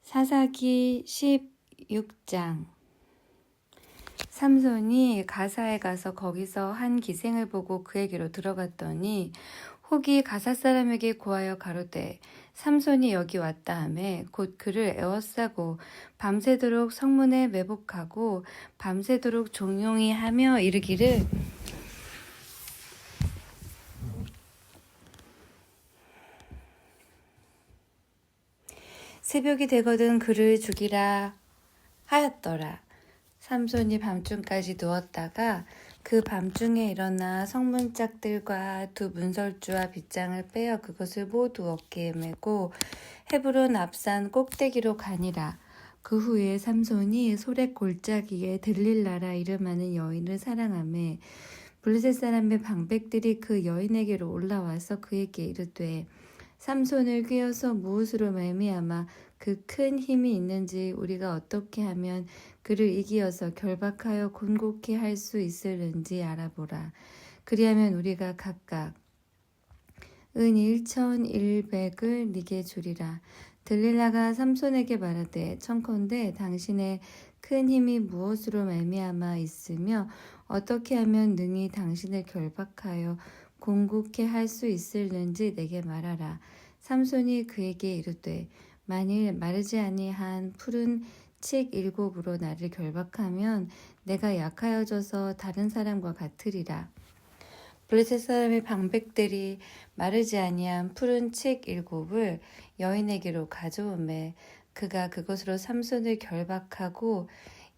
사사기 16장. 삼손이 가사에 가서 거기서 한 기생을 보고 그에게로 들어갔더니 혹이 가사 사람에게 고하여 가로되 삼손이 여기 왔다 하매 곧 그를 에워싸고 밤새도록 성문에 매복하고 밤새도록 종용이 하며 이르기를 새벽이 되거든 그를 죽이라 하였더라. 삼손이 밤중까지 누웠다가 그 밤중에 일어나 성문짝들과 두 문설주와 빗장을 빼어 그것을 모두 어깨에 메고 헤브론 앞산 꼭대기로 가니라. 그 후에 삼손이 소렛 골짜기에 들릴라라 이름하는 여인을 사랑하매 블레셋 사람의 방백들이 그 여인에게로 올라와서 그에게 이르되 삼손을 꾀어서 무엇으로 말미암아 그 큰 힘이 있는지 우리가 어떻게 하면 그를 이기어서 결박하여 곤곡히 할 수 있을는지 알아보라. 그리하면 우리가 각각 은 1,100을 네게 주리라. 들릴라가 삼손에게 말하되 청컨대 당신의 큰 힘이 무엇으로 말미암아 있으며 어떻게 하면 능히 당신을 결박하여 곤곡히 할 수 있을는지 내게 말하라. 삼손이 그에게 이르되 만일 마르지 아니한 푸른 칡 7으로 나를 결박하면 내가 약하여져서 다른 사람과 같으리라. 블레셋 사람의 방백들이 마르지 아니한 푸른 칡 7을 여인에게로 가져오매 그가 그것으로 삼손을 결박하고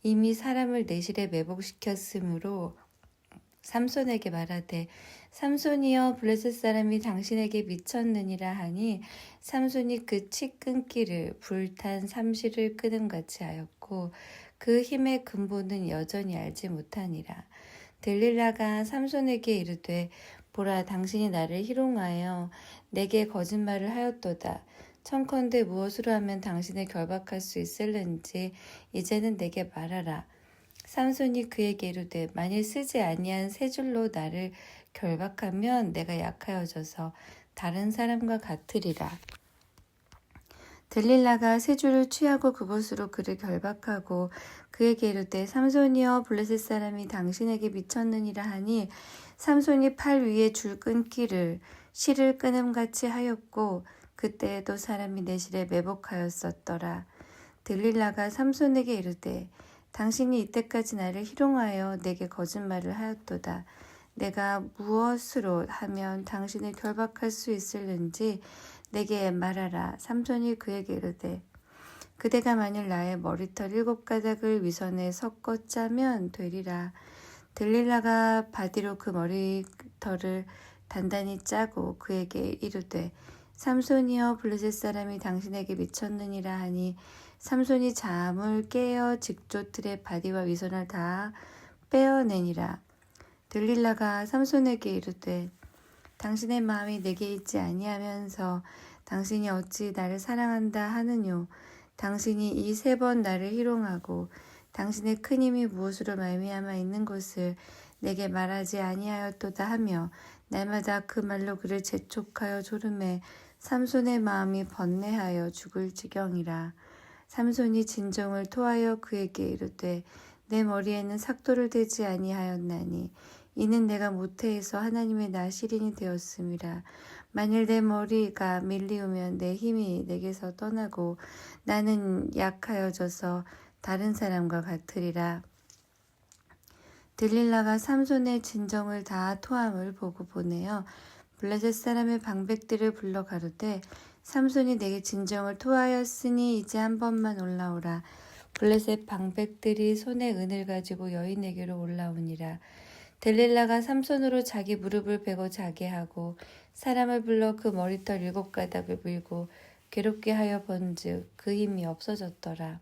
이미 사람을 내실에 매복시켰으므로 삼손에게 말하되 삼손이여 블레셋 사람이 당신에게 미쳤느니라 하니 삼손이 그 칡 끊기를 불탄 삼시를 끊음같이 하였고 그 힘의 근본은 여전히 알지 못하니라. 들릴라가 삼손에게 이르되 보라 당신이 나를 희롱하여 내게 거짓말을 하였도다. 청컨대 무엇으로 하면 당신을 결박할 수 있을는지 이제는 내게 말하라. 삼손이 그에게 이르되 만일 쓰지 아니한 세 줄로 나를 결박하면 내가 약하여져서 다른 사람과 같으리라. 들릴라가 세 줄을 취하고 그것으로 그를 결박하고 그에게 이르되 삼손이여 블레셋 사람이 당신에게 미쳤느니라 하니 삼손이 팔 위에 줄 끊기를 실을 끊음같이 하였고 그때에도 사람이 내실에 매복하였었더라. 들릴라가 삼손에게 이르되 당신이 이때까지 나를 희롱하여 내게 거짓말을 하였도다. 내가 무엇으로 하면 당신을 결박할 수 있을는지 내게 말하라. 삼손이 그에게 이르되 그대가 만일 나의 머리털 7가닥을 위선에 섞어 짜면 되리라. 들릴라가 바디로 그 머리털을 단단히 짜고 그에게 이르되 삼손이여 블레셋 사람이 당신에게 미쳤느니라 하니 삼손이 잠을 깨어 직조틀의 바디와 위선을 다 빼어내니라. 들릴라가 삼손에게 이르되 당신의 마음이 내게 있지 아니하면서 당신이 어찌 나를 사랑한다 하느뇨. 당신이 이 3번 나를 희롱하고 당신의 큰 힘이 무엇으로 말미암아 있는 것을 내게 말하지 아니하였도다 하며 날마다 그 말로 그를 재촉하여 조르매 삼손의 마음이 번뇌하여 죽을 지경이라. 삼손이 진정을 토하여 그에게 이르되 내 머리에는 삭도를 대지 아니하였나니 이는 내가 모태에서 하나님의 나시린이 되었음이라. 만일 내 머리가 밀리우면 내 힘이 내게서 떠나고 나는 약하여져서 다른 사람과 같으리라. 들릴라가 삼손의 진정을 다 토함을 보고 보내어 블레셋 사람의 방백들을 불러 가로되 삼손이 내게 진정을 토하였으니 이제 한 번만 올라오라. 블레셋 방백들이 손에 은을 가지고 여인에게로 올라오니라. 들릴라가 삼손으로 자기 무릎을 베고 자게 하고 사람을 불러 그 머리털 7가닥을 밀고 괴롭게 하여 본즉 그 힘이 없어졌더라.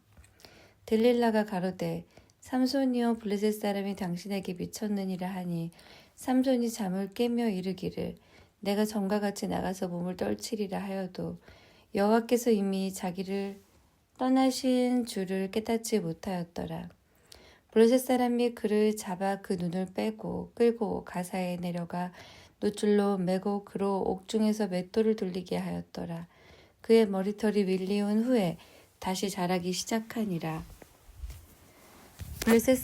들릴라가 가로되 삼손이여 블레셋 사람이 당신에게 미쳤느니라 하니 삼손이 잠을 깨며 이르기를 내가 전과 같이 나가서 몸을 떨치리라 하여도 여호와께서 이미 자기를 떠나신 줄을 깨닫지 못하였더라. 블레셋 사람이 그를 잡아 그 눈을 빼고 끌고 가사에 내려가 노줄로 매고 그로 옥중에서 맷돌을 돌리게 하였더라. 그의 머리털이 밀리운 후에 다시 자라기 시작하니라. 블레셋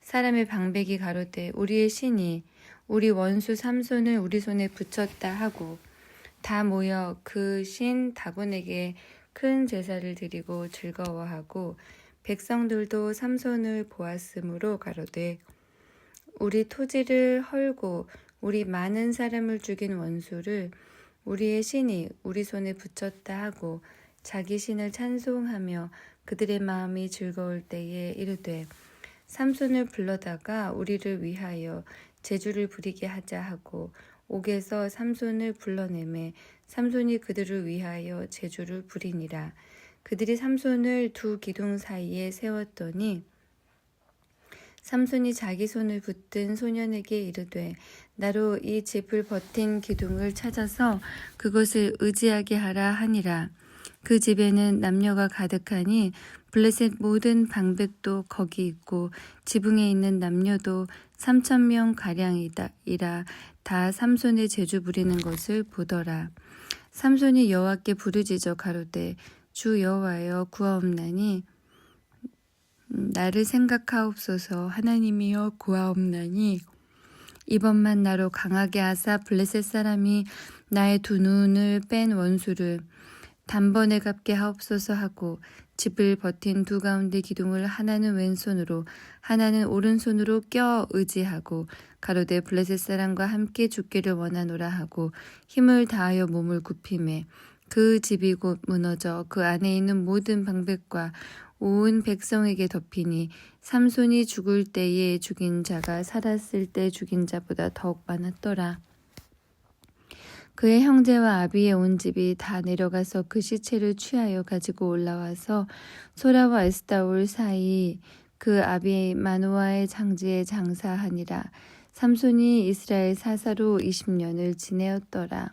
사람의 방백이 가로되 우리의 신이 우리 원수 삼손을 우리 손에 붙였다 하고 다 모여 그 신 다곤에게 큰 제사를 드리고 즐거워하고 백성들도 삼손을 보았으므로 가로되 우리 토지를 헐고 우리 많은 사람을 죽인 원수를 우리의 신이 우리 손에 붙였다 하고 자기 신을 찬송하며 그들의 마음이 즐거울 때에 이르되 삼손을 불러다가 우리를 위하여 제주를 부리게 하자 하고 옥에서 삼손을 불러내매 삼손이 그들을 위하여 제주를 부리니라. 그들이 삼손을 두 기둥 사이에 세웠더니 삼손이 자기 손을 붙든 소년에게 이르되 나로 이 집을 버틴 기둥을 찾아서 그것을 의지하게 하라 하니라. 그 집에는 남녀가 가득하니 블레셋 모든 방백도 거기 있고 지붕에 있는 남녀도 3,000명 가량이라 다 삼손의 제주 부리는 것을 보더라. 삼손이 여호와께 부르짖어 가로되 주 여호와여 구하옵나니 나를 생각하옵소서. 하나님이여 구하옵나니 이번만 나로 강하게 하사 블레셋 사람이 나의 두 눈을 뺀 원수를 단번에 갚게 하옵소서 하고 집을 버틴 두 가운데 기둥을 하나는 왼손으로 하나는 오른손으로 껴 의지하고 가로되 블레셋 사람과 함께 죽기를 원하노라 하고 힘을 다하여 몸을 굽히매 그 집이 곧 무너져 그 안에 있는 모든 방백과 온 백성에게 덮이니 삼손이 죽을 때에 죽인 자가 살았을 때 죽인 자보다 더욱 많았더라. 그의 형제와 아비의 온 집이 다 내려가서 그 시체를 취하여 가지고 올라와서 소라와 에스다올 사이 그 아비 마노아의 장지에 장사하니라. 삼손이 이스라엘 사사로 20년을 지내었더라.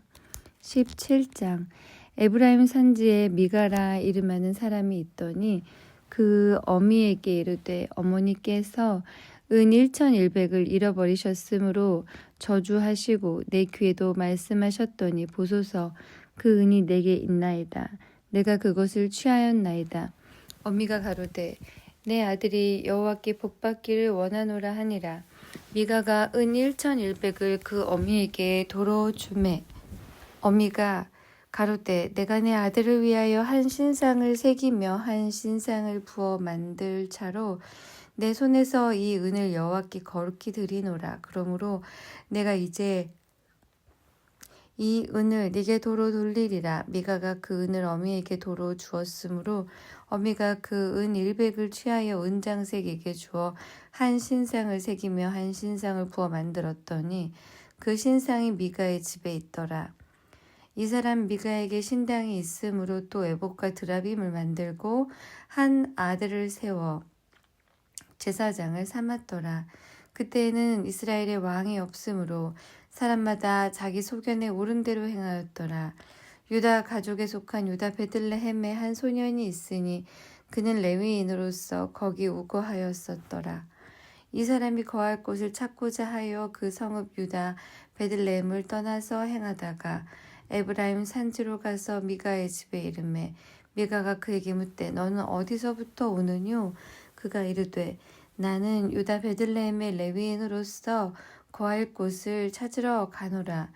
17장 에브라임 산지에 미가라 이름하는 사람이 있더니 그 어미에게 이르되 어머니께서 은 1,100을 잃어버리셨으므로 저주하시고 내 귀에도 말씀하셨더니 보소서 그 은이 내게 있나이다. 내가 그것을 취하였나이다. 어미가 가로되 내 아들이 여호와께 복받기를 원하노라 하니라. 미가가 은 1,100을 그 어미에게 도로 주매 어미가 가로되 내가 내 아들을 위하여 한 신상을 새기며 한 신상을 부어 만들 차로 내 손에서 이 은을 여호와께 거룩히 드리노라. 그러므로 내가 이제 이 은을 네게 도로 돌리리라. 미가가 그 은을 어미에게 도로 주었으므로 어미가 그 은 100을 취하여 은장색에게 주어 한 신상을 새기며 한 신상을 부어 만들었더니 그 신상이 미가의 집에 있더라. 이 사람 미가에게 신당이 있으므로 또 에봇과 드라빔을 만들고 한 아들을 세워 제사장을 삼았더라. 그때에는 이스라엘의 왕이 없으므로 사람마다 자기 소견에 옳은 대로 행하였더라. 유다 가족에 속한 유다 베들레헴에 한 소년이 있으니 그는 레위인으로서 거기 우거하였었더라. 이 사람이 거할 곳을 찾고자 하여 그 성읍 유다 베들레헴을 떠나서 행하다가 에브라임 산지로 가서 미가의 집에 이르매 미가가 그에게 묻되 너는 어디서부터 오느뇨? 그가 이르되 나는 유다 베들레헴의 레위인으로서 거할 곳을 찾으러 가노라.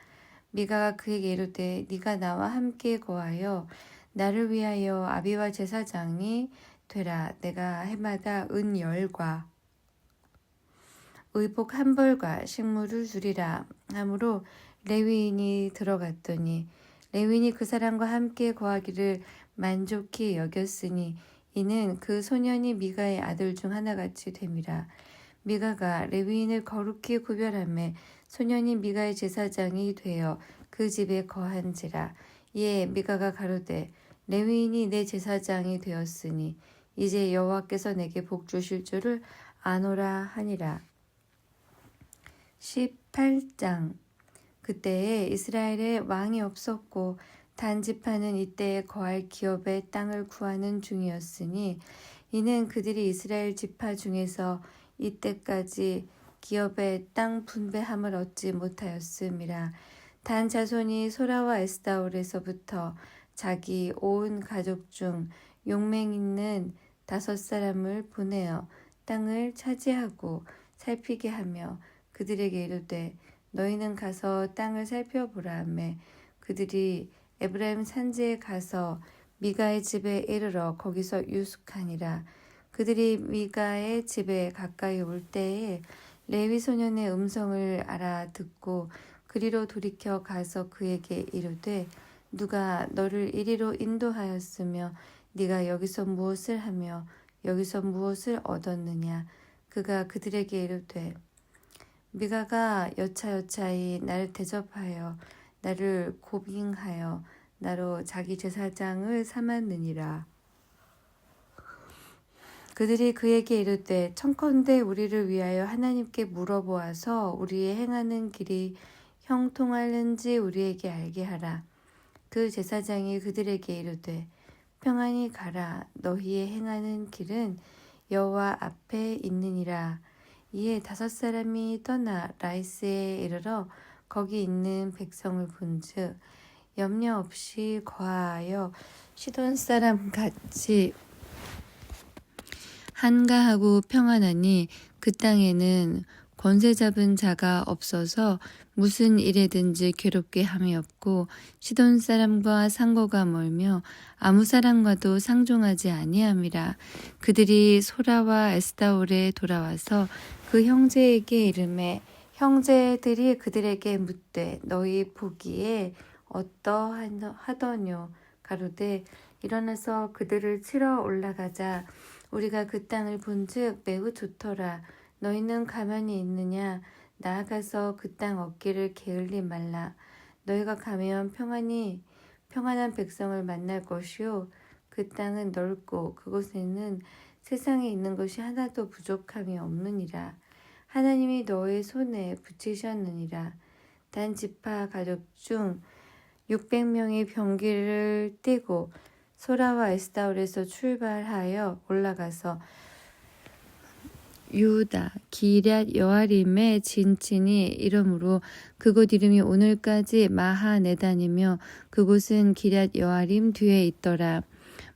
미가가 그에게 이르되 네가 나와 함께 거하여 나를 위하여 아비와 제사장이 되라. 내가 해마다 은 10과 의복 한 벌과 식물을 주리라 하므로 레위인이 들어갔더니 레위인이 그 사람과 함께 거하기를 만족히 여겼으니 이는 그 소년이 미가의 아들 중 하나같이 됨이라. 미가가 레위인을 거룩히 구별하매 소년이 미가의 제사장이 되어 그 집에 거한지라. 이에 미가가 가로되 레위인이 내 제사장이 되었으니 이제 여호와께서 내게 복 주실 줄을 아노라 하니라. 18장 그때에 이스라엘에 왕이 없었고 단지파는 이때에 거할 기업의 땅을 구하는 중이었으니 이는 그들이 이스라엘 지파 중에서 이때까지 기업의 땅 분배함을 얻지 못하였음이라. 단 자손이 소라와 에스다올에서부터 자기 온 가족 중 용맹 있는 5사람을 보내어 땅을 차지하고 살피게 하며 그들에게 이르되 너희는 가서 땅을 살펴보라 하매 그들이 에브라임 산지에 가서 미가의 집에 이르러 거기서 유숙하니라. 그들이 미가의 집에 가까이 올 때에 레위 소년의 음성을 알아듣고 그리로 돌이켜 가서 그에게 이르되 누가 너를 이리로 인도하였으며 네가 여기서 무엇을 하며 여기서 무엇을 얻었느냐. 그가 그들에게 이르되 미가가 여차여차히 나를 대접하여 나를 고빙하여 나로 자기 제사장을 삼았느니라. 그들이 그에게 이르되 청컨대 우리를 위하여 하나님께 물어보아서 우리의 행하는 길이 형통하는지 우리에게 알게 하라. 그 제사장이 그들에게 이르되 평안히 가라. 너희의 행하는 길은 여호와 앞에 있느니라. 이에 5사람이 떠나 라이스에 이르러 거기 있는 백성을 본즉 염려 없이 거하여 시돈 사람 같이 한가하고 평안하니 그 땅에는 권세 잡은 자가 없어서 무슨 일에든지 괴롭게 함이 없고 시돈 사람과 상고가 멀며 아무 사람과도 상종하지 아니함이라. 그들이 소라와 에스다올에 돌아와서 그 형제에게 이르매 형제들이 그들에게 묻되 너희 보기에 어떠하더뇨. 가로되 일어나서 그들을 치러 올라가자. 우리가 그 땅을 본즉 매우 좋더라. 너희는 가만히 있느냐. 나아가서 그 땅 얻기를 게을리 말라. 너희가 가면 평안한 백성을 만날 것이요 그 땅은 넓고 그곳에는 세상에 있는 것이 하나도 부족함이 없느니라. 하나님이 너의 손에 붙이셨느니라. 단 지파 가족 중 600명이 병기를 띠고 소라와 에스다올에서 출발하여 올라가서 유다 기럇 여아림의 진친이 이름으로 그곳 이름이 오늘까지 마하네단이며 그곳은 기럇 여아림 뒤에 있더라.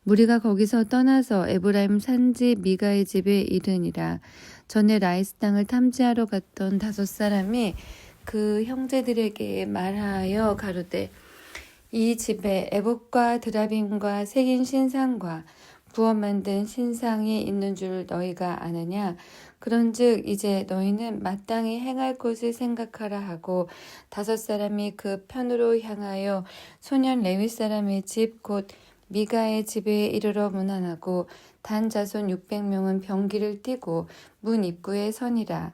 무리가 거기서 떠나서 에브라임 산지 미가의 집에 이르니라. 전에 라이스 땅을 탐지하러 갔던 5사람이 그 형제들에게 말하여 가로되 이 집에 에봇과 드라빔과 새긴 신상과 부어 만든 신상이 있는 줄 너희가 아느냐. 그런즉 이제 너희는 마땅히 행할 것을 생각하라 하고 5사람이 그 편으로 향하여 소년 레위 사람의 집 곧 미가의 집에 이르러 문안하고 단 자손 600명은 병기를 띠고 문 입구에 서니라.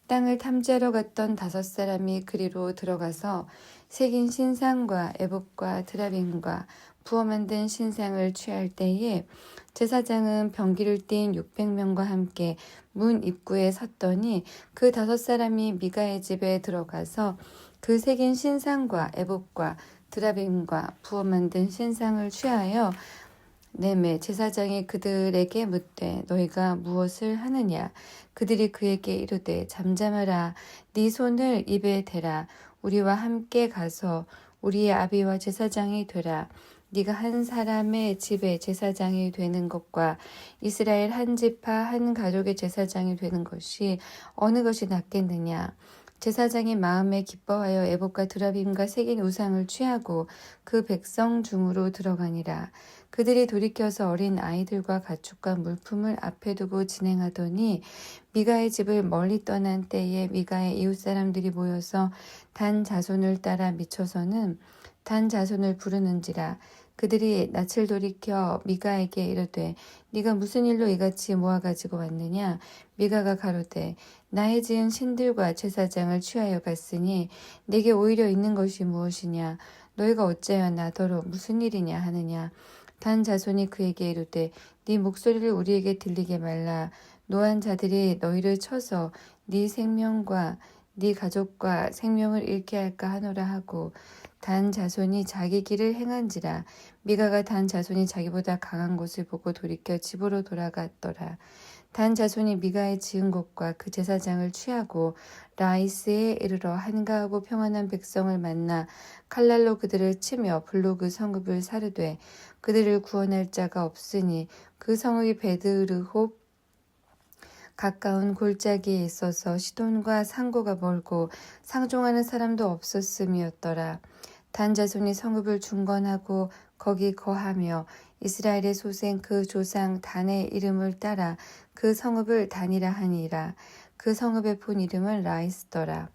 땅을 탐지하러 갔던 5사람이 그리로 들어가서 새긴 신상과 에봇과 드라빔과 부어 만든 신상을 취할 때에 제사장은 병기를 띤 600명과 함께 문 입구에 섰더니 그 5사람이 미가의 집에 들어가서 그 새긴 신상과 에봇과 드라빔과 부어 만든 신상을 취하여 내매 제사장이 그들에게 묻되 너희가 무엇을 하느냐. 그들이 그에게 이르되 잠잠하라. 네 손을 입에 대라. 우리와 함께 가서 우리의 아비와 제사장이 되라. 네가 한 사람의 집에 제사장이 되는 것과 이스라엘 한 지파 한 가족의 제사장이 되는 것이 어느 것이 낫겠느냐. 제사장이 마음에 기뻐하여 에봇과 드라빔과 새긴 우상을 취하고 그 백성 중으로 들어가니라. 그들이 돌이켜서 어린 아이들과 가축과 물품을 앞에 두고 진행하더니 미가의 집을 멀리 떠난 때에 미가의 이웃 사람들이 모여서 단 자손을 따라 미쳐서는 단 자손을 부르는지라. 그들이 낯을 돌이켜 미가에게 이르되 네가 무슨 일로 이같이 모아가지고 왔느냐. 미가가 가로되 나의 지은 신들과 제사장을 취하여 갔으니 내게 오히려 있는 것이 무엇이냐. 너희가 어찌하여 나더러 무슨 일이냐 하느냐. 단 자손이 그에게 이르되 네 목소리를 우리에게 들리게 말라. 노한 자들이 너희를 쳐서 네 생명과 네 가족과 생명을 잃게 할까 하노라 하고 단 자손이 자기 길을 행한지라. 미가가 단 자손이 자기보다 강한 것을 보고 돌이켜 집으로 돌아갔더라. 단 자손이 미가의 지은 곳과 그 제사장을 취하고 라이스에 이르러 한가하고 평안한 백성을 만나 칼날로 그들을 치며 불로 그 성읍을 사르되 그들을 구원할 자가 없으니 그 성읍이 베드르홉 가까운 골짜기에 있어서 시돈과 상고가 멀고 상종하는 사람도 없었음이었더라. 단 자손이 성읍을 중건하고 거기 거하며 이스라엘의 소생 그 조상 단의 이름을 따라 그 성읍을 단이라 하니라. 그 성읍의 본 이름은 라이스더라.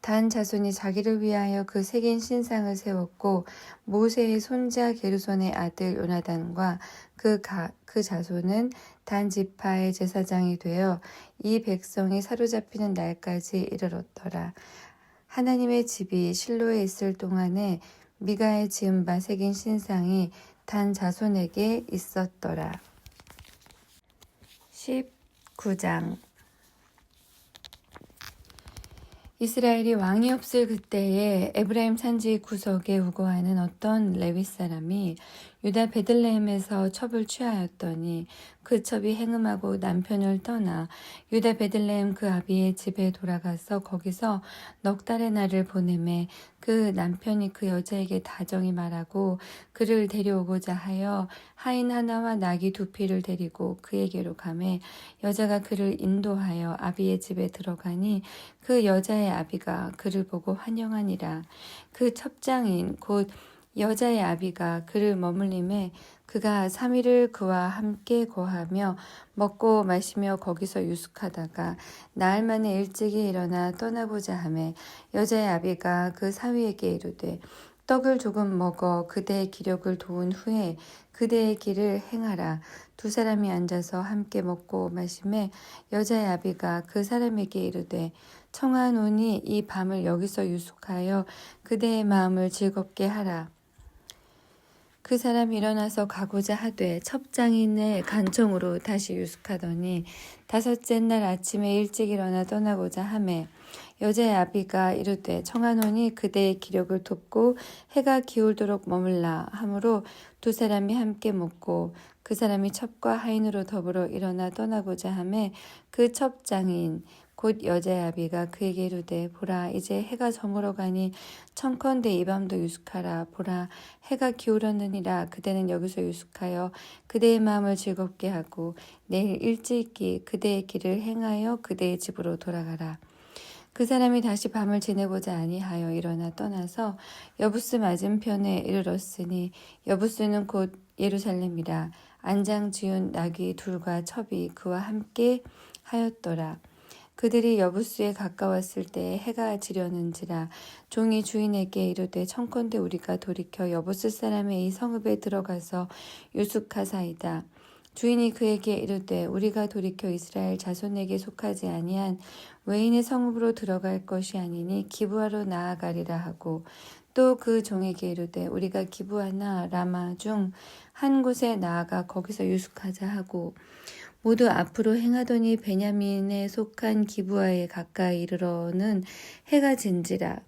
단 자손이 자기를 위하여 그 새긴 신상을 세웠고 모세의 손자 게르손의 아들 요나단과 그 자손은 단 지파의 제사장이 되어 이 백성이 사로잡히는 날까지 이르렀더라. 하나님의 집이 실로에 있을 동안에 미가의 지은 바 새긴 신상이 단 자손에게 있었더라. 19장 이스라엘이 왕이 없을 그때에 에브라임 산지 구석에 우거하는 어떤 레위 사람이 유다 베들레헴에서 첩을 취하였더니 그 첩이 행음하고 남편을 떠나 유다 베들레헴 그 아비의 집에 돌아가서 거기서 넉 달의 날을 보내매 그 남편이 그 여자에게 다정히 말하고 그를 데려오고자 하여 하인 하나와 나귀 2匹를 데리고 그에게로 가매 여자가 그를 인도하여 아비의 집에 들어가니 그 여자의 아비가 그를 보고 환영하니라. 그 첩장인 곧 여자의 아비가 그를 머물림에 그가 3일을 그와 함께 거하며 먹고 마시며 거기서 유숙하다가 나흘 만에 일찍이 일어나 떠나고자 하매 여자의 아비가 그 사위에게 이르되 떡을 조금 먹어 그대의 기력을 도운 후에 그대의 길을 행하라. 2사람이 앉아서 함께 먹고 마시매 여자의 아비가 그 사람에게 이르되 청하노니 이 밤을 여기서 유숙하여 그대의 마음을 즐겁게 하라. 그 사람이 일어나서 가고자 하되 첩장인의 간청으로 다시 유숙하더니 5째 날 아침에 일찍 일어나 떠나고자 하매 여자의 아비가 이르되 청하노니 그대의 기력을 돕고 해가 기울도록 머물라 하므로 2사람이 함께 먹고 그 사람이 첩과 하인으로 더불어 일어나 떠나고자 하매 그 첩장인 곧 여자의 아비가 그에게 이르되 보라 이제 해가 저물어 가니 청컨대 이 밤도 유숙하라. 보라 해가 기울었느니라. 그대는 여기서 유숙하여 그대의 마음을 즐겁게 하고 내일 일찍이 그대의 길을 행하여 그대의 집으로 돌아가라. 그 사람이 다시 밤을 지내고자 아니하여 일어나 떠나서 여부스 맞은편에 이르렀으니 여부스는 곧 예루살렘이라. 안장 지운 나귀 2과 첩이 그와 함께 하였더라. 그들이 여부스에 가까웠을 때 해가 지려는지라. 종이 주인에게 이르되 청컨대 우리가 돌이켜 여부스 사람의 이 성읍에 들어가서 유숙하사이다. 주인이 그에게 이르되 우리가 돌이켜 이스라엘 자손에게 속하지 아니한 외인의 성읍으로 들어갈 것이 아니니 기브아로 나아가리라 하고 또 그 종에게 이르되 우리가 기브아나 라마 중 한 곳에 나아가 거기서 유숙하자 하고 모두 앞으로 행하더니 베냐민에 속한 기브아에 가까이 이르러는 해가 진지라.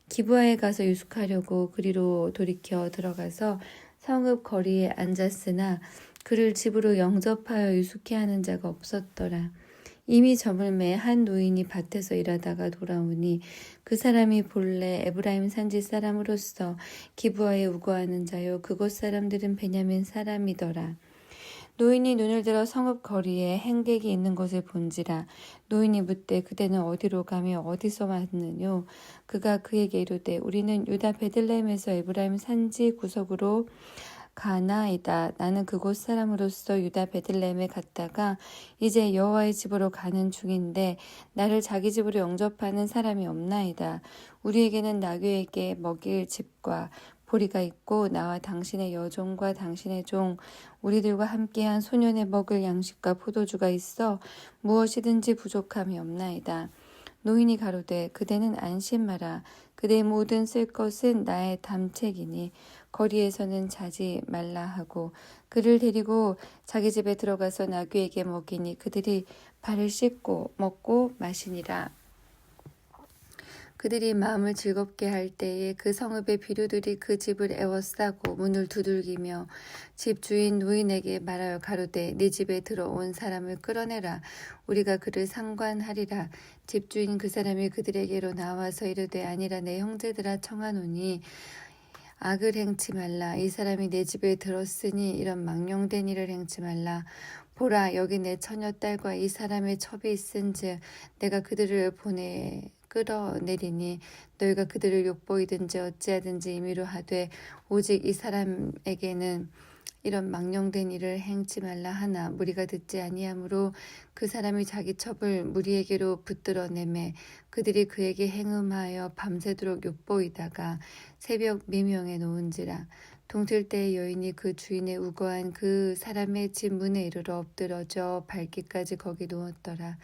기브아에 가서 유숙하려고 그리로 돌이켜 들어가서 성읍 거리에 앉았으나 그를 집으로 영접하여 유숙해 하는 자가 없었더라. 이미 저물매 한 노인이 밭에서 일하다가 돌아오니 그 사람이 본래 에브라임 산지 사람으로서 기브아에 우거하는 자요 그곳 사람들은 베냐민 사람이더라. 노인이 눈을 들어 성읍 거리에 행객이 있는 것을 본지라. 노인이 묻되 그대는 어디로 가며 어디서 왔느뇨? 그가 그에게 이르되 우리는 유다 베들레헴에서 에브라임 산지 구석으로 가나이다. 나는 그곳 사람으로서 유다 베들레헴에 갔다가 이제 여호와의 집으로 가는 중인데 나를 자기 집으로 영접하는 사람이 없나이다. 우리에게는 나귀에게 먹일 집과 보리가 있고 나와 당신의 여종과 당신의 종 우리들과 함께한 소년의 먹을 양식과 포도주가 있어 무엇이든지 부족함이 없나이다. 노인이 가로되 그대는 안심하라. 그대의 모든 쓸 것은 나의 담책이니 거리에서는 자지 말라 하고 그를 데리고 자기 집에 들어가서 나귀에게 먹이니 그들이 발을 씻고 먹고 마시니라. 그들이 마음을 즐겁게 할 때에 그 성읍의 비류들이 그 집을 에워싸고 문을 두들기며 집 주인 노인에게 말하여 가로되 네 집에 들어온 사람을 끌어내라. 우리가 그를 상관하리라. 집주인 그 사람이 그들에게로 나와서 이르되 아니라 내 형제들아 청하노니 악을 행치 말라. 이 사람이 내 집에 들었으니 이런 망령된 일을 행치 말라. 보라 여기 내 처녀딸과 이 사람의 첩이 있은즉 내가 그들을 보내 끌어내리니 너희가 그들을 욕보이든지 어찌하든지 임의로 하되 오직 이 사람에게는 이런 망령된 일을 행치 말라 하나 무리가 듣지 아니하므로 그 사람이 자기 첩을 무리에게로 붙들어 내매 그들이 그에게 행음하여 밤새도록 욕보이다가 새벽 미명에 놓은지라. 동틀 때 여인이 그 주인의 우거한 그 사람의 집 문에 이르러 엎드러져 밟기까지 거기 누웠더라.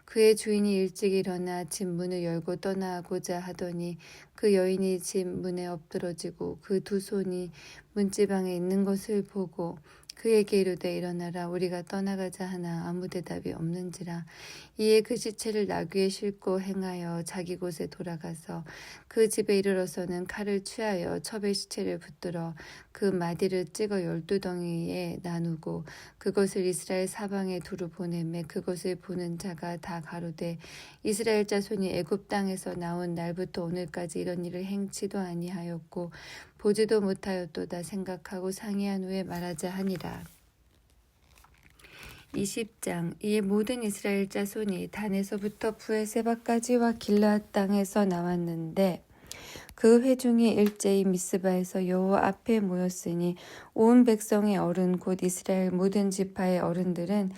그의 주인이 일찍 일어나 집 문을 열고 떠나고자 하더니 그 여인이 집 문에 엎드러지고 그 두 손이 문지방에 있는 것을 보고 그에게 이르되 일어나라 우리가 떠나가자 하나 아무 대답이 없는지라. 이에 그 시체를 나귀에 싣고 행하여 자기 곳에 돌아가서 그 집에 이르러서는 칼을 취하여 첩의 시체를 붙들어 그 마디를 찍어 12덩이에 나누고 그것을 이스라엘 사방에 두루 보내매 그것을 보는 자가 다 가로되 이스라엘 자손이 애굽 땅에서 나온 날부터 오늘까지 이런 일을 행치도 아니하였고 보지도 못하였도다 생각하고 상의한 후에 말하자 하니라. 20장. 이에 모든 이스라엘 자손이 단에서부터 부에세바까지와 길르앗 땅에서 나왔는데 그 회중이 일제히 미스바에서 여호와 앞에 모였으니 온 백성의 어른 곧 이스라엘 모든 지파의 어른들은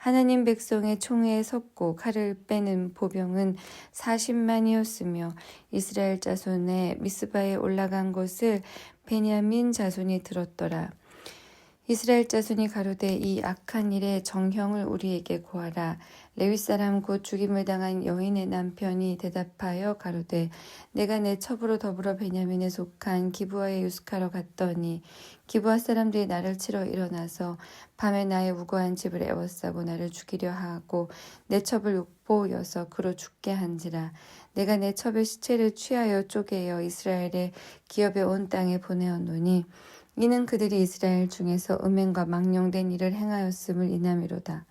하나님 백성의 총회에 섰고 칼을 빼는 보병은 40만이었으며 이스라엘 자손의 미스바에 올라간 것을 베냐민 자손이 들었더라. 이스라엘 자손이 가로되 이 악한 일에 정형을 우리에게 고하라. 레위 사람 곧 죽임을 당한 여인의 남편이 대답하여 가로되 내가 내 첩으로 더불어 베냐민에 속한 기브아에 유숙하러 갔더니 기브아 사람들이 나를 치러 일어나서 밤에 나의 우거한 집을 에워싸고 나를 죽이려 하고 내 첩을 욕보여서 그로 죽게 한지라. 내가 내 첩의 시체를 취하여 쪼개어 이스라엘의 기업에 온 땅에 보내었노니 이는 그들이 이스라엘 중에서 음행과 망령된 일을 행하였음을 인함이로다.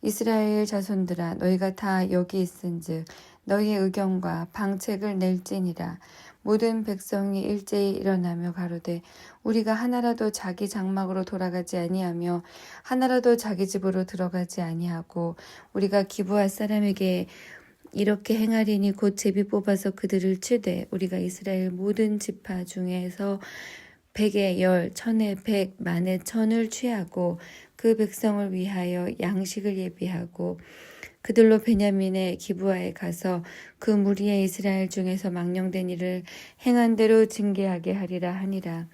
이스라엘 자손들아 너희가 다 여기 있은즉 너희의 의견과 방책을 낼지니라. 모든 백성이 일제히 일어나며 가로되 우리가 하나라도 자기 장막으로 돌아가지 아니하며 하나라도 자기 집으로 들어가지 아니하고 우리가 기브아 사람에게 이렇게 행하리니 곧 제비 뽑아서 그들을 치되 우리가 이스라엘 모든 지파 중에서 100에 10, 1000에 100, 만에 1000을 취하고 그 백성을 위하여 양식을 예비하고 그들로 베냐민의 기브아에 가서 그 무리의 이스라엘 중에서 망령된 일을 행한 대로 징계하게 하리라 하니라.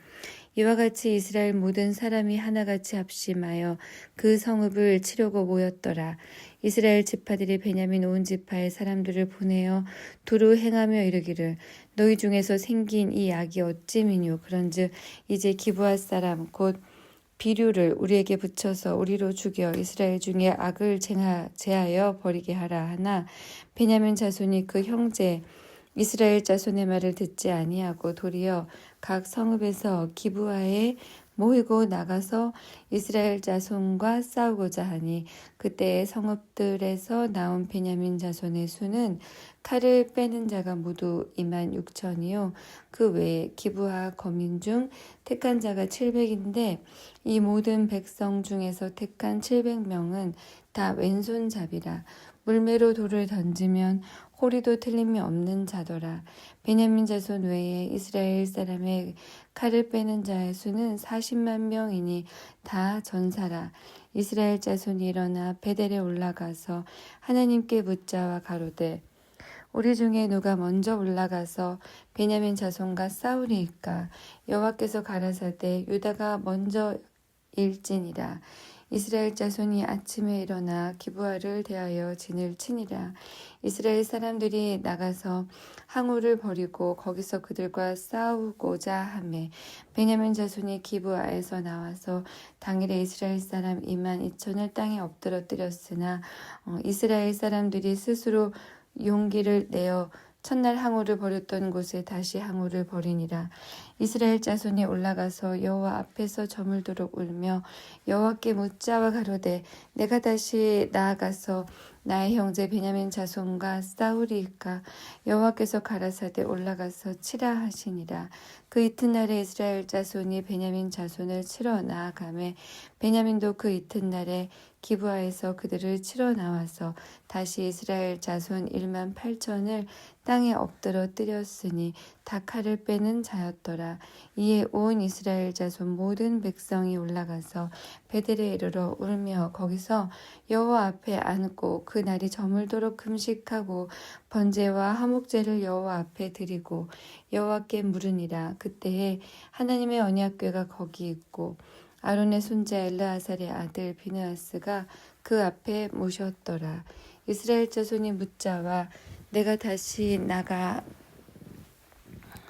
이와 같이 이스라엘 모든 사람이 하나같이 합심하여 그 성읍을 치려고 모였더라. 이스라엘 지파들이 베냐민 온 지파의 사람들을 보내어 두루 행하며 이르기를 너희 중에서 생긴 이 악이 어찌미뇨. 그런즉 이제 기브아 사람 곧 비류를 우리에게 붙여서 우리로 죽여 이스라엘 중에 악을 제하여 버리게 하라 하나 베냐민 자손이 그 형제 이스라엘 자손의 말을 듣지 아니하고 도리어 각 성읍에서 기브아에 모이고 나가서 이스라엘 자손과 싸우고자 하니 그때의 성읍들에서 나온 베냐민 자손의 수는 칼을 빼는 자가 모두 26,000이요 그 외에 기브아 거민 중 택한 자가 700인데 이 모든 백성 중에서 택한 700명은 다 왼손잡이라. 물매로 돌을 던지면 호리도 틀림이 없는 자더라. 베냐민 자손 외에 이스라엘 사람의 칼을 빼는 자의 수는 40만 명이니 다 전사라. 이스라엘 자손이 일어나 베델에 올라가서 하나님께 묻자와 가로되 우리 중에 누가 먼저 올라가서 베냐민 자손과 싸우리이까. 여호와께서 가라사대 유다가 먼저 일지니라. 이스라엘 자손이 아침에 일어나 기브아를 대하여 진을 치니라. 이스라엘 사람들이 나가서 항우를 버리고 거기서 그들과 싸우고자 하매 베냐민 자손이 기브아에서 나와서 당일에 이스라엘 사람 22,000을 땅에 엎드러뜨렸으나 이스라엘 사람들이 스스로 용기를 내어 첫날 항우를 버렸던 곳에 다시 항우를 버리니라. 이스라엘 자손이 올라가서 여호와 앞에서 저물도록 울며 여호와께 묻자와 가로되 내가 다시 나아가서 나의 형제 베냐민 자손과 싸우리이까. 여호와께서 가라사대 올라가서 치라 하시니라. 그 이튿날에 이스라엘 자손이 베냐민 자손을 치러 나아가매 베냐민도 그 이튿날에 기브아에서 그들을 치러 나와서 다시 이스라엘 자손 1만 8천을 땅에 엎드러 뜨렸으니 다 칼을 빼는 자였더라. 이에 온 이스라엘 자손 모든 백성이 올라가서 베델에 이르러 울며 거기서 여호와 앞에 앉고 그 날이 저물도록 금식하고 번제와 화목제를 여호와 앞에 드리고 여호와께 물으니라. 그때에 하나님의 언약궤가 거기 있고 아론의 손자 엘르아살의 아들 비느하스가 그 앞에 모셨더라. 이스라엘 자손이 묻자와 내가 다시 나가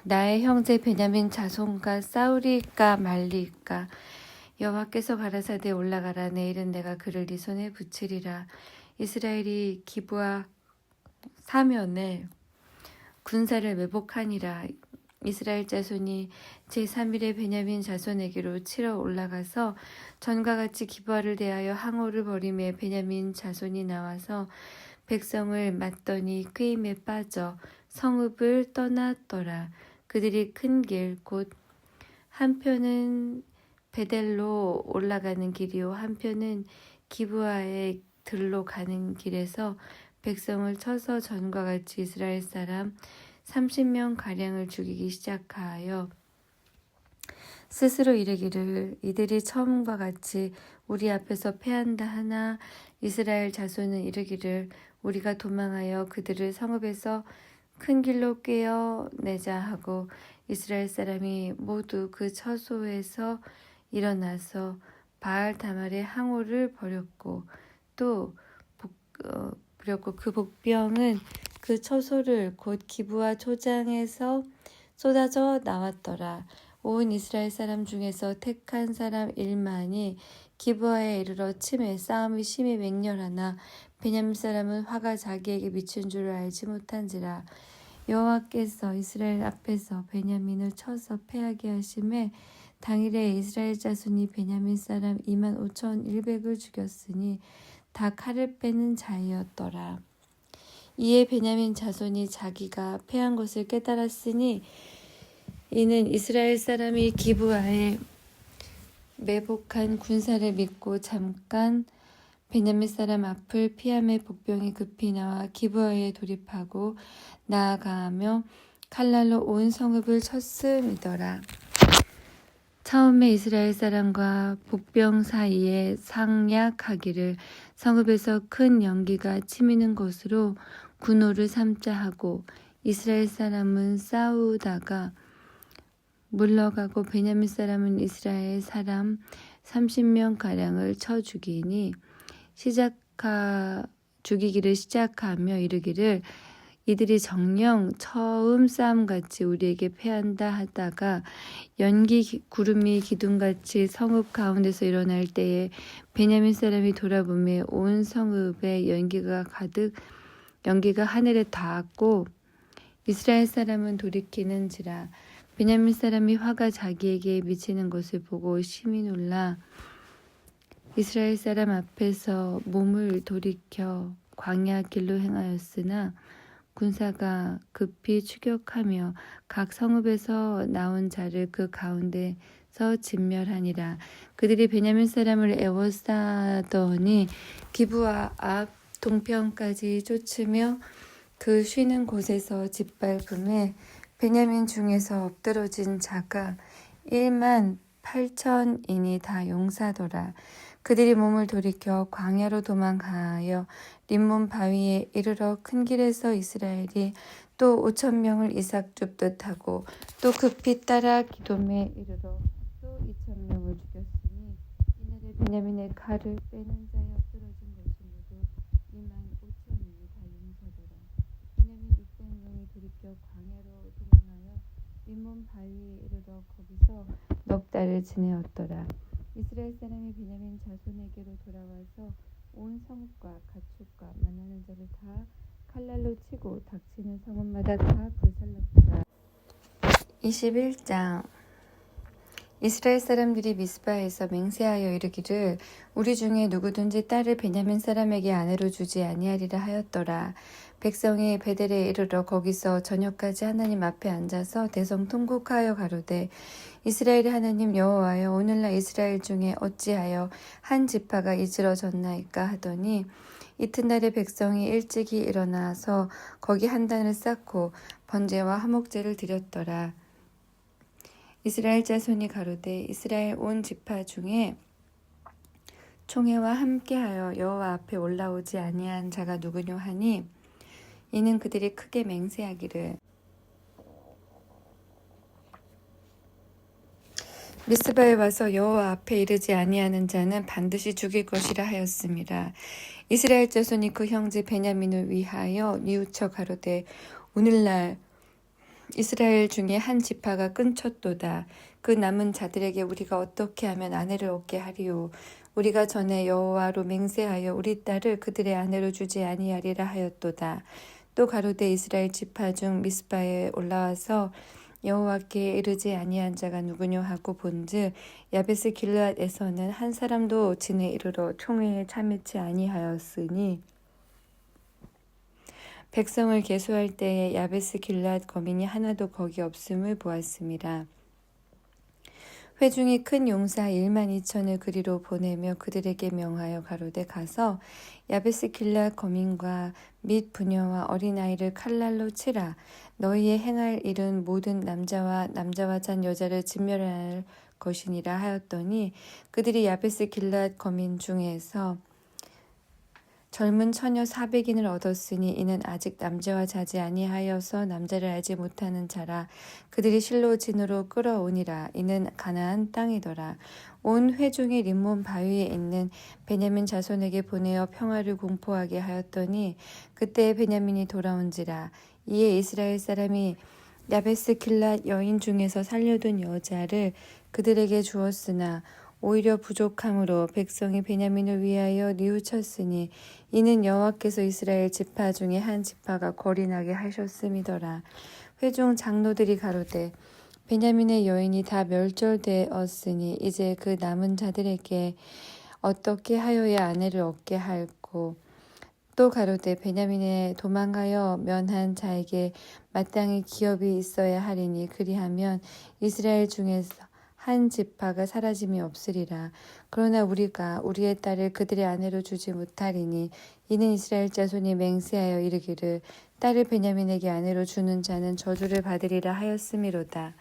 나의 형제 베냐민 자손과 싸우리까 말리까. 여호와께서 가라사대 올라가라. 내일은 내가 그를 네 손에 붙이리라. 이스라엘이 기브아 사면에 군사를 매복하니라. 이스라엘 자손이 제3일에 베냐민 자손에게로 치러 올라가서 전과 같이 기브아를 대하여 항우를 벌이매 베냐민 자손이 나와서 백성을 맞더니 꾀임에 빠져 성읍을 떠났더라. 그들이 큰 길 곧 한편은 베델로 올라가는 길이요 한편은 기브아의 들로 가는 길에서 백성을 쳐서 전과 같이 이스라엘 사람 30명 가량을 죽이기 시작하여 스스로 이르기를 이들이 처음과 같이 우리 앞에서 패한다 하나 이스라엘 자손은 이르기를 우리가 도망하여 그들을 성읍에서 큰 길로 꿰어내자 하고 이스라엘 사람이 모두 그 처소에서 일어나서 바알 다말의 항우를 버렸고 그 복병은 그 처소를 곧 기브아 초장에서 쏟아져 나왔더라. 온 이스라엘 사람 중에서 택한 사람 1만이 기브아에 이르러 치매 싸움이 심히 맹렬하나 베냐민 사람은 화가 자기에게 미친 줄을 알지 못한지라. 여호와께서 이스라엘 앞에서 베냐민을 쳐서 패하게 하심에 당일에 이스라엘 자손이 베냐민 사람 25,100을 죽였으니 다 칼을 빼는 자이었더라. 이에 베냐민 자손이 자기가 패한 것을 깨달았으니 이는 이스라엘 사람이 기브아에 매복한 군사를 믿고 잠깐 베냐민 사람 앞을 피함에 복병이 급히 나와 기브아에 돌입하고 나아가며 칼날로 온 성읍을 쳤음이더라. 처음에 이스라엘 사람과 복병 사이에 상약하기를 성읍에서 큰 연기가 치미는 것으로 군호를 삼자 하고 이스라엘 사람은 싸우다가 물러가고 베냐민 사람은 이스라엘 사람 30명 가량을 쳐 죽이니 죽이기를 시작하며 이르기를 이들이 정녕 처음 싸움같이 우리에게 패한다 하다가 구름이 기둥같이 성읍 가운데서 일어날 때에 베냐민 사람이 돌아보매 온 성읍에 연기가 하늘에 닿았고 이스라엘 사람은 돌이키는지라. 베냐민 사람이 화가 자기에게 미치는 것을 보고 심히 놀라 이스라엘 사람 앞에서 몸을 돌이켜 광야 길로 행하였으나 군사가 급히 추격하며 각 성읍에서 나온 자를 그 가운데서 진멸하니라. 그들이 베냐민 사람을 애워싸더니 기브아 앞 동편까지 쫓으며 그 쉬는 곳에서 짓밟음에 베냐민 중에서 엎드러진 자가 1만 8천인이 다 용사더라. 그들이 몸을 돌이켜 광야로 도망하여 림몬 바위에 이르러 큰 길에서 이스라엘이 또 5,000명을 이삭 줍듯 하고 또 급히 따라 기돔에 이르러 또 2,000명을 죽였으니 이날에 베냐민의 칼을 빼는 자에 엎드러진 것이 모두 2만 5천인이 다 용사더라. 베냐민 600명이 돌이켜 광야로 도망하여 림몬 바위에 이르러 거기서 넉 달을 지내었더라. 이스라엘 사람이 베냐민 자손에게로 돌아와서 온 성읍과 가축과 만나는 자를 다 칼날로 치고 닥치는 성읍마다 다 불살랐더라. 21장. 이스라엘 사람들이 미스바에서 맹세하여 이르기를 우리 중에 누구든지 딸을 베냐민 사람에게 아내로 주지 아니하리라 하였더라. 백성이 베델에 이르러 거기서 저녁까지 하나님 앞에 앉아서 대성 통곡하여 가로되 이스라엘의 하나님 여호와여 오늘날 이스라엘 중에 어찌하여 한 지파가 이스러졌나이까 하더니 이튿날에 백성이 일찍이 일어나서 거기 한 단을 쌓고 번제와 화목제를 드렸더라. 이스라엘 자손이 가로되 이스라엘 온 지파 중에 총회와 함께하여 여호와 앞에 올라오지 아니한 자가 누구뇨 하니 이는 그들이 크게 맹세하기를 미스바에 와서 여호와 앞에 이르지 아니하는 자는 반드시 죽일 것이라 하였습니다. 이스라엘 자손이 그 형제 베냐민을 위하여 뉘우쳐 가로되 오늘날 이스라엘 중에 한 지파가 끊쳤도다. 그 남은 자들에게 우리가 어떻게 하면 아내를 얻게 하리요. 우리가 전에 여호와로 맹세하여 우리 딸을 그들의 아내로 주지 아니하리라 하였도다. 또 가로되 이스라엘 지파 중 미스바에 올라와서 여호와께 이르지 아니한 자가 누구뇨 하고 본즉 야베스 길르앗에서는 한 사람도 진에 이르러 총회에 참여치 아니하였으니 백성을 계수할 때에 야베스 길르앗 거민이 하나도 거기 없음을 보았습니다. 회중이 큰 용사 12,000을 그리로 보내며 그들에게 명하여 가로되 가서 야베스 길르앗 거민과 및 부녀와 어린아이를 칼날로 치라. 너희의 행할 일은 모든 남자와 잔 여자를 진멸할 것이니라 하였더니 그들이 야베스 길르앗 거민 중에서 젊은 처녀 400인을 얻었으니 이는 아직 남자와 자지 아니하여서 남자를 알지 못하는 자라. 그들이 실로 진으로 끌어오니라. 이는 가나안 땅이더라. 온 회중이 림몬 바위에 있는 베냐민 자손에게 보내어 평화를 공포하게 하였더니 그때 베냐민이 돌아온지라. 이에 이스라엘 사람이 야베스 길앗 여인 중에서 살려둔 여자를 그들에게 주었으나 오히려 부족함으로 백성이 베냐민을 위하여 뉘우쳤으니 이는 여호와께서 이스라엘 지파 중에 한 지파가 거린하게 하셨음이더라. 회중 장로들이 가로되 베냐민의 여인이 다 멸절되었으니 이제 그 남은 자들에게 어떻게 하여야 아내를 얻게 할꼬. 또 가로되 베냐민에 도망하여 면한 자에게 마땅히 기업이 있어야 하리니 그리하면 이스라엘 중에서 한 지파가 사라짐이 없으리라. 그러나 우리가 우리의 딸을 그들의 아내로 주지 못하리니 이는 이스라엘 자손이 맹세하여 이르기를 딸을 베냐민에게 아내로 주는 자는 저주를 받으리라 하였음이로다.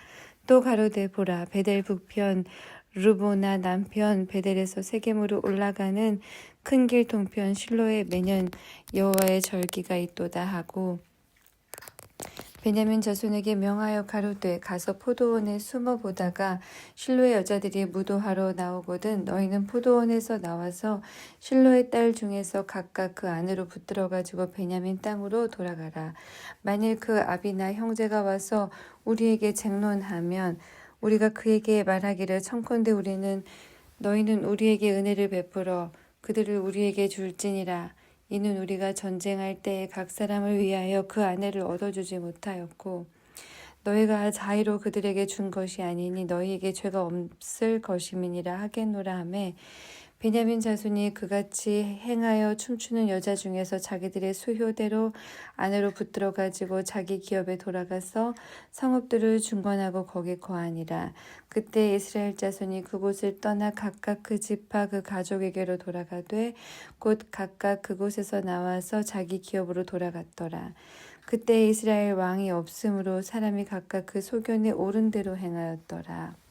또 가로되 보라 베델 북편 르보나 남편 베델에서 세겜으로 올라가는 큰 길 동편 실로에 매년 여호와의 절기가 있도다 하고 베냐민 자손에게 명하여 가로되 가서 포도원에 숨어 보다가 실로의 여자들이 무도하러 나오거든 너희는 포도원에서 나와서 실로의 딸 중에서 각각 그 안으로 붙들어 가지고 베냐민 땅으로 돌아가라. 만일 그 아비나 형제가 와서 우리에게 쟁론하면 우리가 그에게 말하기를 청컨대 너희는 우리에게 은혜를 베풀어 그들을 우리에게 줄지니라. 이는 우리가 전쟁할 때에 각 사람을 위하여 그 아내를 얻어주지 못하였고 너희가 자의로 그들에게 준 것이 아니니 너희에게 죄가 없을 것임이니라 하겠노라 하매 베냐민 자손이 그같이 행하여 춤추는 여자 중에서 자기들의 수효대로 아내로 붙들어 가지고 자기 기업에 돌아가서 성읍들을 중건하고 거기 거하니라. 그때 이스라엘 자손이 그곳을 떠나 각각 그 지파 그 가족에게로 돌아가되 곧 각각 그곳에서 나와서 자기 기업으로 돌아갔더라. 그때 이스라엘 왕이 없으므로 사람이 각각 그 소견에 옳은 대로 행하였더라.